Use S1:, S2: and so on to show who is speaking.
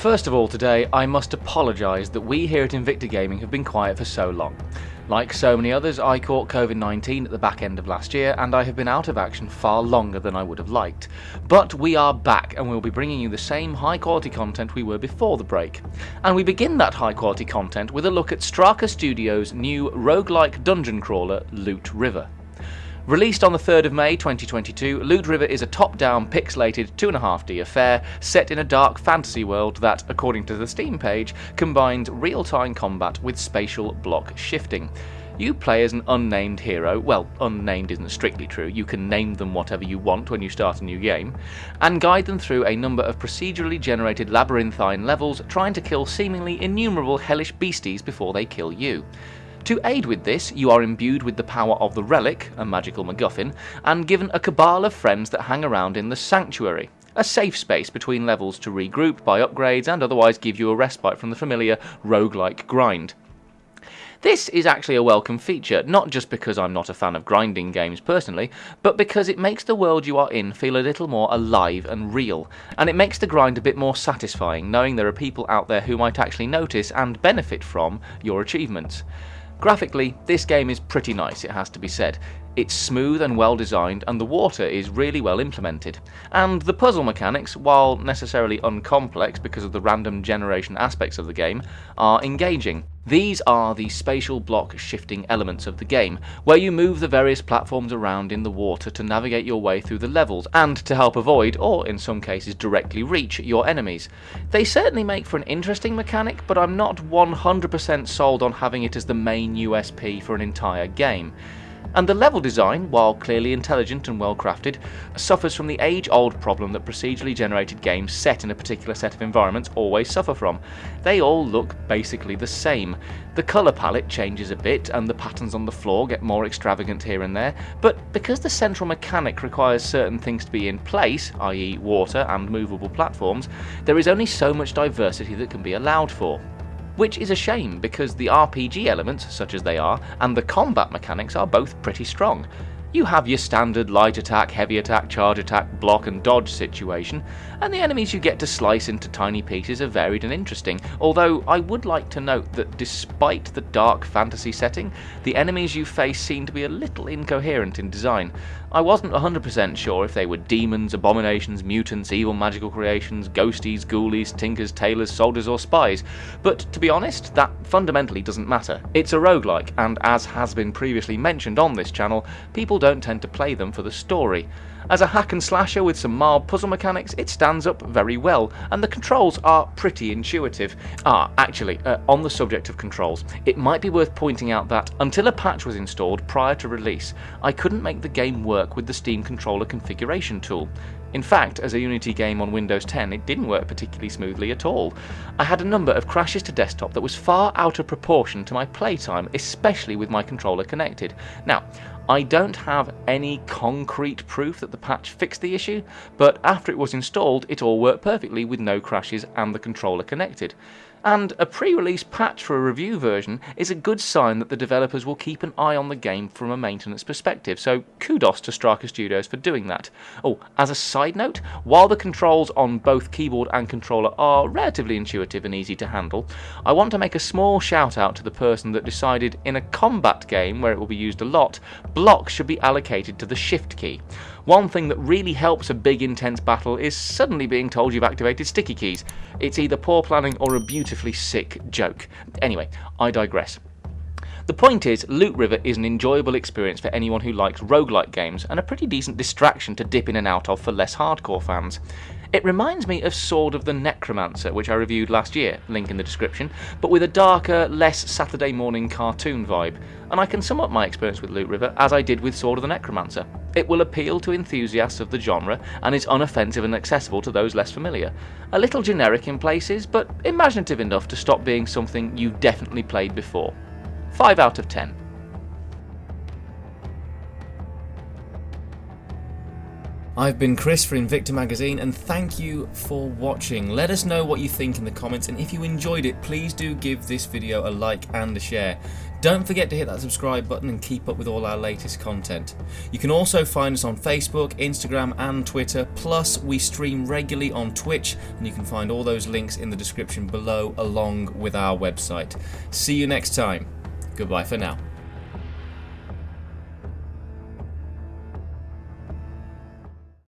S1: First of all today, I must apologise that we here at Invicta Gaming have been quiet for so long. Like so many others, I caught COVID-19 at the back end of last year, and I have been out of action far longer than I would have liked. But we are back, and we'll be bringing you the same high quality content we were before the break. And we begin that high quality content with a look at Straka Studios' new roguelike dungeon crawler, Loot River. Released on the 3rd of May 2022, Loot River is a top-down pixelated 2.5D affair set in a dark fantasy world that, according to the Steam page, combines real-time combat with spatial block shifting. You play as an unnamed hero, well, unnamed isn't strictly true, you can name them whatever you want when you start a new game, and guide them through a number of procedurally generated labyrinthine levels, trying to kill seemingly innumerable hellish beasties before they kill you. To aid with this, you are imbued with the power of the Relic, a magical MacGuffin, and given a cabal of friends that hang around in the Sanctuary, a safe space between levels to regroup, buy upgrades, and otherwise give you a respite from the familiar roguelike grind. This is actually a welcome feature, not just because I'm not a fan of grinding games personally, but because it makes the world you are in feel a little more alive and real, and it makes the grind a bit more satisfying knowing there are people out there who might actually notice and benefit from your achievements. Graphically, this game is pretty nice, it has to be said. It's smooth and well designed, and the water is really well implemented. And the puzzle mechanics, while necessarily uncomplex because of the random generation aspects of the game, are engaging. These are the spatial block shifting elements of the game, where you move the various platforms around in the water to navigate your way through the levels, and to help avoid, or in some cases directly reach, your enemies. They certainly make for an interesting mechanic, but I'm not 100% sold on having it as the main USP for an entire game. And the level design, while clearly intelligent and well crafted, suffers from the age-old problem that procedurally generated games set in a particular set of environments always suffer from. They all look basically the same. The colour palette changes a bit and the patterns on the floor get more extravagant here and there, but because the central mechanic requires certain things to be in place, i.e. water and movable platforms, there is only so much diversity that can be allowed for. Which is a shame, because the RPG elements, such as they are, and the combat mechanics are both pretty strong. You have your standard light attack, heavy attack, charge attack, block and dodge situation, and the enemies you get to slice into tiny pieces are varied and interesting, although I would like to note that despite the dark fantasy setting, the enemies you face seem to be a little incoherent in design. I wasn't 100% sure if they were demons, abominations, mutants, evil magical creations, ghosties, ghoulies, tinkers, tailors, soldiers or spies, but to be honest, that fundamentally doesn't matter. It's a roguelike, and as has been previously mentioned on this channel, people don't tend to play them for the story. As a hack and slasher with some mild puzzle mechanics, it stands up very well, and the controls are pretty intuitive. Actually, on the subject of controls, it might be worth pointing out that until a patch was installed prior to release, I couldn't make the game work with the Steam controller configuration tool. In fact, as a Unity game on Windows 10, it didn't work particularly smoothly at all. I had a number of crashes to desktop that was far out of proportion to my playtime, especially with my controller connected. Now, I don't have any concrete proof that the patch fixed the issue, but after it was installed, it all worked perfectly with no crashes and the controller connected. And a pre-release patch for a review version is a good sign that the developers will keep an eye on the game from a maintenance perspective, so kudos to Straka Studios for doing that. Oh, as a side note, while the controls on both keyboard and controller are relatively intuitive and easy to handle, I want to make a small shout out to the person that decided in a combat game, where it will be used a lot, blocks should be allocated to the shift key. One thing that really helps a big intense battle is suddenly being told you've activated sticky keys. It's either poor planning or a beautifully sick joke. Anyway, I digress. The point is, Loot River is an enjoyable experience for anyone who likes roguelike games, and a pretty decent distraction to dip in and out of for less hardcore fans. It reminds me of Sword of the Necromancer, which I reviewed last year, link in the description, but with a darker, less Saturday morning cartoon vibe, and I can sum up my experience with Loot River as I did with Sword of the Necromancer. It will appeal to enthusiasts of the genre, and is unoffensive and accessible to those less familiar. A little generic in places, but imaginative enough to stop being something you've definitely played before. 5 out of 10.
S2: I've been Chris for Invicta Magazine, and thank you for watching. Let us know what you think in the comments, and if you enjoyed it, please do give this video a like and a share. Don't forget to hit that subscribe button and keep up with all our latest content. You can also find us on Facebook, Instagram and Twitter, plus we stream regularly on Twitch, and you can find all those links in the description below along with our website. See you next time. Goodbye for now.